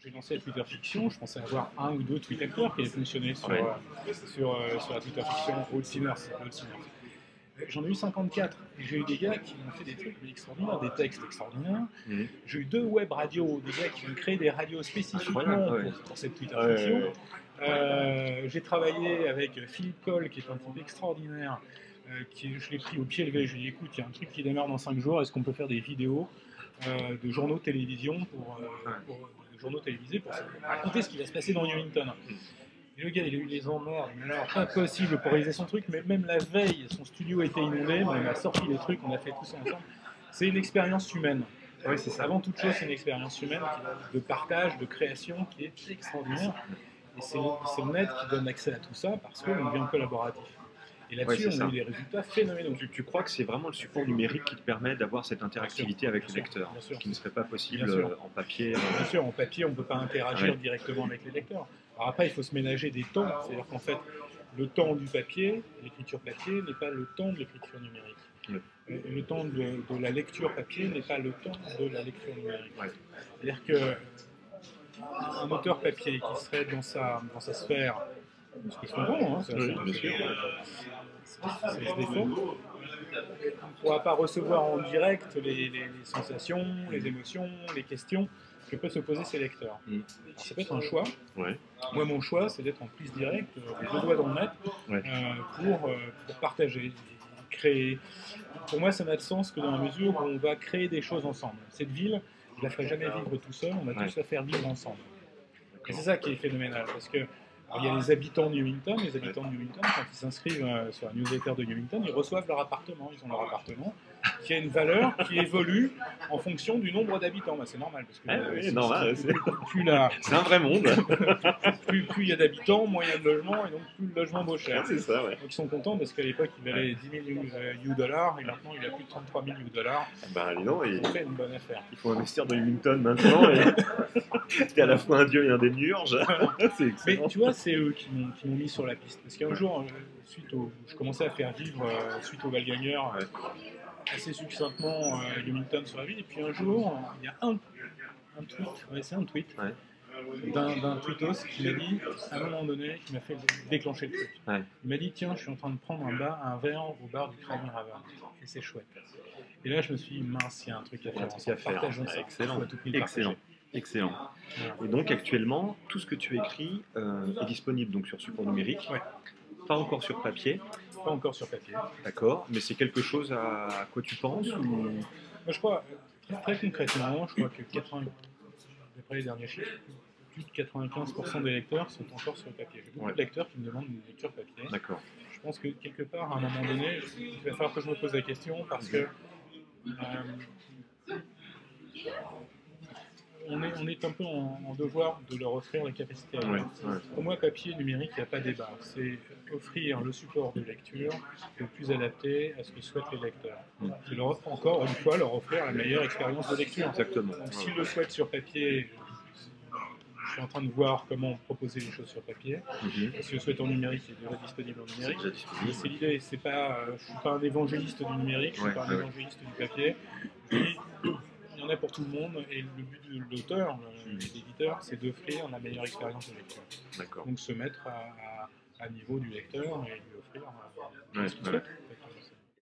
j'ai lancé la Twitter Fiction, je pensais avoir un ou deux tweet acteurs qui allaient fonctionner sur la Twitter Fiction All Sinners. J'en ai eu 54. J'ai eu des gars qui ont fait des trucs extraordinaires, des textes extraordinaires. J'ai eu 2 web radios, des gars qui ont créé des radios spécifiquement pour cette Twitter Fiction. J'ai travaillé avec Philippe Coll, qui est un type extraordinaire. Je l'ai pris au pied levé. Je lui ai dit, écoute, il y a un truc qui démarre dans 5 jours, est-ce qu'on peut faire des vidéos de journaux télévision de journaux télévisés pour raconter ce qui va se passer dans Newington. Et le gars, il a eu les emmerdes, mais alors pas possible pour réaliser son truc, mais même la veille, son studio était inondé, on a sorti les trucs, on a fait tout ça ensemble. C'est une expérience humaine. Oui, c'est ça. Avant toute chose, c'est une expérience humaine de partage, de création qui est extraordinaire. Et c'est le net qui donne accès à tout ça parce qu'on devient collaboratif. Et là-dessus, on a eu des résultats phénoménaux. Tu crois que c'est vraiment le support numérique qui te permet d'avoir cette interactivité avec les lecteurs, ce qui ne serait pas possible en papier Bien sûr, en papier, on ne peut pas interagir directement avec les lecteurs. Alors après, il faut se ménager des temps. C'est-à-dire qu'en fait, le temps du papier, l'écriture papier, n'est pas le temps de l'écriture numérique. Et le temps de la lecture papier n'est pas le temps de la lecture numérique. C'est-à-dire qu'un auteur papier qui serait dans sa sphère, ce que je comprends, c'est se défend, on ne pourra pas recevoir en direct les sensations, les émotions, les questions que peuvent se poser ses lecteurs. Alors, ça peut être un choix. Moi, mon choix, c'est d'être en prise directe, les 2 doigts dans le net, pour partager, créer. Pour moi, ça n'a de sens que dans la mesure où on va créer des choses ensemble. Cette ville, je ne la ferai jamais vivre tout seul, on va tous la faire vivre ensemble. Et c'est ça qui est phénoménal, parce que il y a les habitants de Newington. Les habitants de Newington, quand ils s'inscrivent sur la newsletter de Newington, ils reçoivent leur appartement. Ils ont leur appartement qui a une valeur qui évolue en fonction du nombre d'habitants. C'est normal. Parce que, c'est un vrai monde. plus il y a d'habitants, moins il y a de logements, et donc plus le logement vaut cher. C'est ça, Donc ils sont contents parce qu'à l'époque, il valait 10 000 US dollars et maintenant il a plus de 33 000 US dollars. Il fait une bonne affaire. Il faut investir dans Newington maintenant. T'es à la fois un dieu et un démiurge. Mais tu vois, c'est eux qui m'ont mis sur la piste. Parce qu'un jour, je commençais à faire vivre, suite au Valgagneur, assez succinctement Newington sur la ville. Et puis un jour, il y a un tweet d'un tweetos qui m'a dit, à un moment donné, qui m'a fait déclencher le truc. Il m'a dit, tiens, je suis en train de prendre un verre au bar du Crâne Raven. Et c'est chouette. Et là, je me suis dit, mince, il y a un truc à faire. Partageons ça. Excellent. Et donc actuellement, tout ce que tu écris est disponible donc sur support numérique, pas encore sur papier. Pas encore sur papier. D'accord, mais c'est quelque chose à quoi tu penses ou... Moi, je crois, très concrètement, je crois que d'après les derniers chiffres, plus de 95% des lecteurs sont encore sur le papier. J'ai beaucoup de lecteurs qui me demandent une lecture papier. D'accord. Je pense que quelque part, à un moment donné, il va falloir que je me pose la question parce que on est un peu en devoir de leur offrir la capacité à lire. Pour moi, papier et numérique, il n'y a pas débat. C'est offrir le support de lecture le plus adapté à ce que souhaitent les lecteurs. C'est encore une fois leur offrir la meilleure expérience de lecture. Exactement. Donc, s'ils le souhaitent sur papier, je suis en train de voir comment proposer les choses sur papier. Si le souhaitent en numérique, c'est déjà disponible en numérique. C'est l'idée. Je ne suis pas un évangéliste du numérique, je ne suis pas un évangéliste du papier. Il y en a pour tout le monde et le but de l'auteur, de l'éditeur, c'est d'offrir la meilleure expérience de lecture. Donc se mettre à niveau du lecteur et lui offrir ce qu'il souhaite.